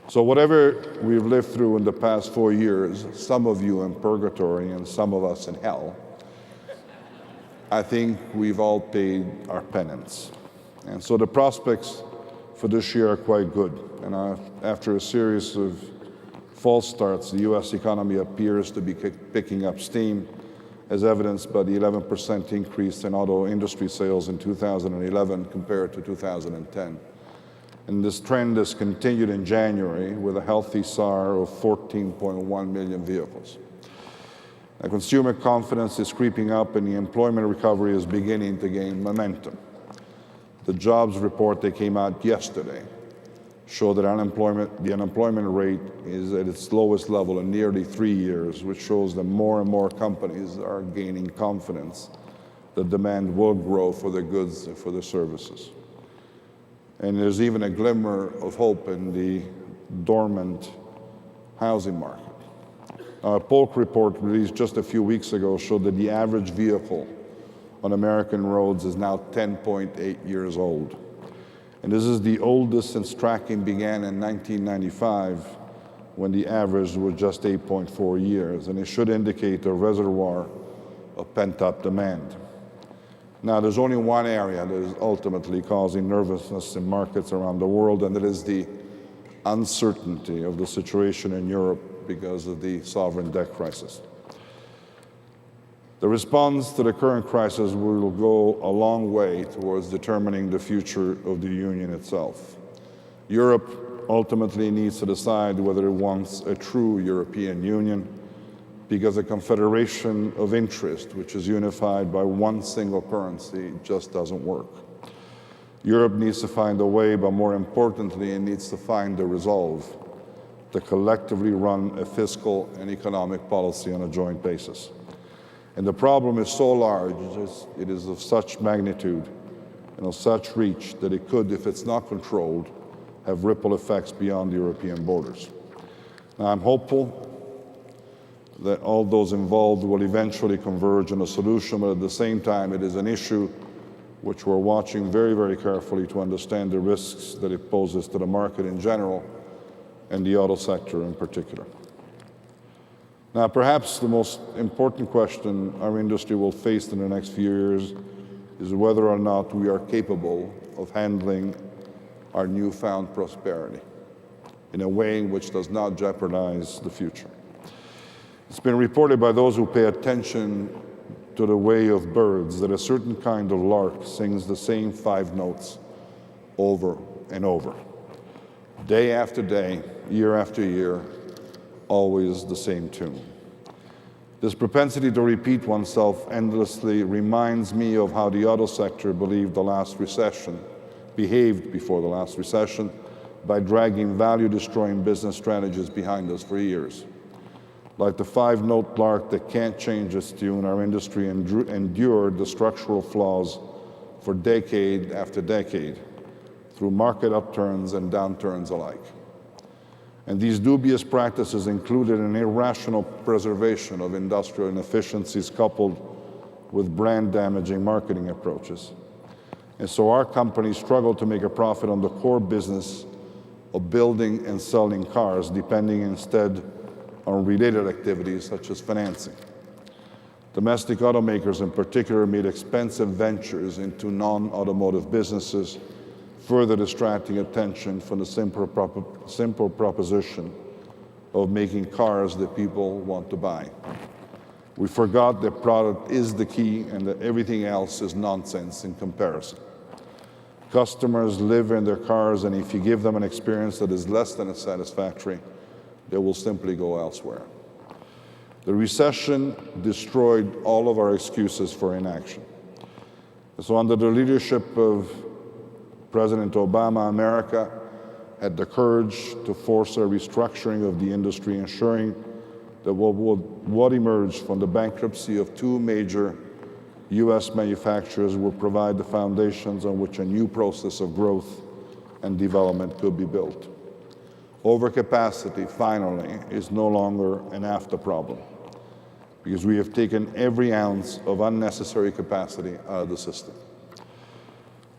So whatever we've lived through in the past 4 years, some of you in purgatory and some of us in hell, I think we've all paid our penance. And so the prospects for this year are quite good. And after a series of false starts, the US economy appears to be picking up steam, as evidenced by the 11% increase in auto industry sales in 2011 compared to 2010. And this trend has continued in January with a healthy SAAR of 14.1 million vehicles. Now, consumer confidence is creeping up and the employment recovery is beginning to gain momentum. The jobs report that came out yesterday showed that the unemployment rate is at its lowest level in nearly 3 years, which shows that more and more companies are gaining confidence that demand will grow for their goods and for their services. And there's even a glimmer of hope in the dormant housing market. A Polk report released just a few weeks ago showed that the average vehicle on American roads is now 10.8 years old. And this is the oldest since tracking began in 1995, when the average was just 8.4 years. And it should indicate a reservoir of pent-up demand. Now, there's only one area that is ultimately causing nervousness in markets around the world, and that is the uncertainty of the situation in Europe because of the sovereign debt crisis. The response to the current crisis will go a long way towards determining the future of the Union itself. Europe ultimately needs to decide whether it wants a true European Union, because a confederation of interest, which is unified by one single currency, just doesn't work. Europe needs to find a way, but more importantly, it needs to find the resolve to collectively run a fiscal and economic policy on a joint basis. And the problem is so large, it is of such magnitude and of such reach that it could, if it's not controlled, have ripple effects beyond the European borders. Now, I'm hopeful that all those involved will eventually converge on a solution, but at the same time, it is an issue which we're watching very, very carefully to understand the risks that it poses to the market in general and the auto sector in particular. Now, perhaps the most important question our industry will face in the next few years is whether or not we are capable of handling our newfound prosperity in a way in which does not jeopardize the future. It's been reported by those who pay attention to the way of birds that a certain kind of lark sings the same 5 notes over and over, day after day, year after year, always the same tune. This propensity to repeat oneself endlessly reminds me of how the auto sector behaved before the last recession by dragging value-destroying business strategies behind us for years. Like the 5-note lark that can't change its tune, our industry endured the structural flaws for decade after decade through market upturns and downturns alike. And these dubious practices included an irrational preservation of industrial inefficiencies coupled with brand-damaging marketing approaches. And so our company struggled to make a profit on the core business of building and selling cars, depending instead on related activities such as financing. Domestic automakers in particular made expensive ventures into non-automotive businesses, further distracting attention from the simple proposition of making cars that people want to buy. We forgot that product is the key and that everything else is nonsense in comparison. Customers live in their cars, and if you give them an experience that is less than satisfactory, they will simply go elsewhere. The recession destroyed all of our excuses for inaction. So under the leadership of President Obama, America had the courage to force a restructuring of the industry, ensuring that what emerged from the bankruptcy of 2 major US manufacturers will provide the foundations on which a new process of growth and development could be built. Overcapacity, finally, is no longer an after problem, because we have taken every ounce of unnecessary capacity out of the system.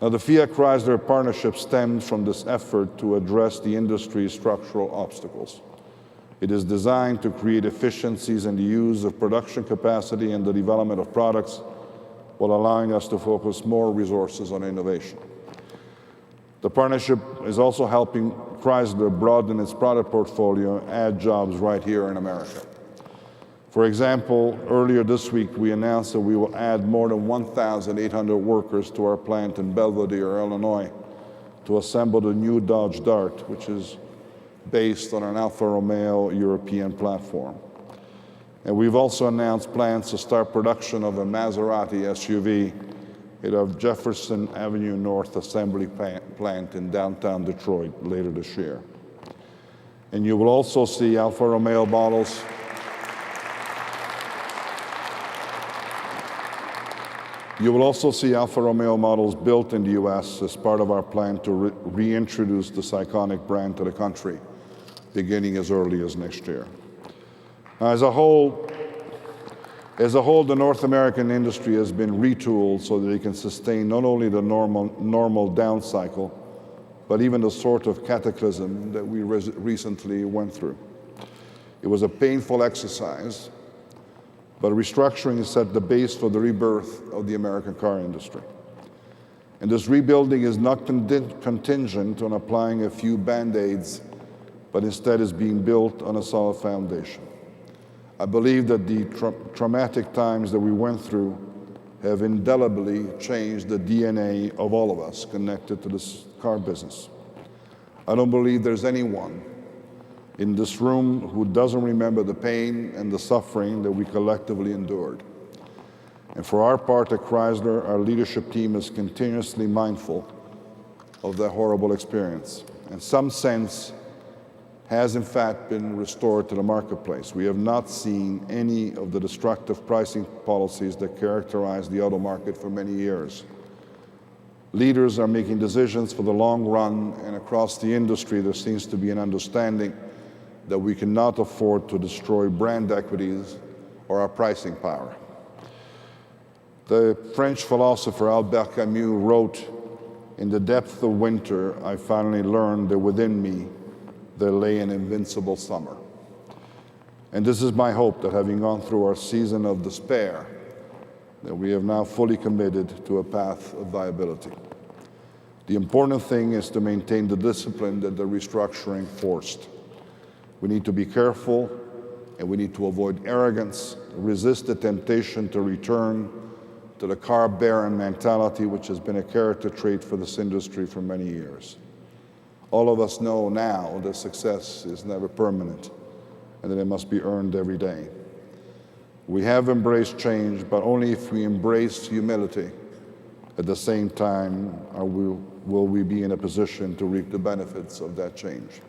Now, the Fiat-Chrysler partnership stems from this effort to address the industry's structural obstacles. It is designed to create efficiencies in the use of production capacity and the development of products, while allowing us to focus more resources on innovation. The partnership is also helping Chrysler broaden its product portfolio and add jobs right here in America. For example, earlier this week, we announced that we will add more than 1,800 workers to our plant in Belvidere, Illinois, to assemble the new Dodge Dart, which is based on an Alfa Romeo European platform. And we've also announced plans to start production of a Maserati SUV at our Jefferson Avenue North assembly plant in downtown Detroit later this year. And you will also see Alfa Romeo models built in the US as part of our plan to reintroduce this iconic brand to the country, beginning as early as next year. Now, as a whole, the North American industry has been retooled so that it can sustain not only the normal down cycle, but even the sort of cataclysm that we recently went through. It was a painful exercise, but restructuring has set the base for the rebirth of the American car industry. And this rebuilding is not contingent on applying a few Band-Aids, but instead is being built on a solid foundation. I believe that the traumatic times that we went through have indelibly changed the DNA of all of us connected to this car business. I don't believe there's anyone in this room who doesn't remember the pain and the suffering that we collectively endured. And for our part at Chrysler, our leadership team is continuously mindful of that horrible experience. And some sense has in fact been restored to the marketplace. We have not seen any of the destructive pricing policies that characterized the auto market for many years. Leaders are making decisions for the long run, and across the industry there seems to be an understanding that we cannot afford to destroy brand equities or our pricing power. The French philosopher Albert Camus wrote, "In the depth of winter, I finally learned that within me there lay an invincible summer." And this is my hope, that having gone through our season of despair, that we have now fully committed to a path of viability. The important thing is to maintain the discipline that the restructuring forced. We need to be careful, and we need to avoid arrogance, resist the temptation to return to the car baron mentality, which has been a character trait for this industry for many years. All of us know now that success is never permanent and that it must be earned every day. We have embraced change, but only if we embrace humility. At the same time, will we be in a position to reap the benefits of that change.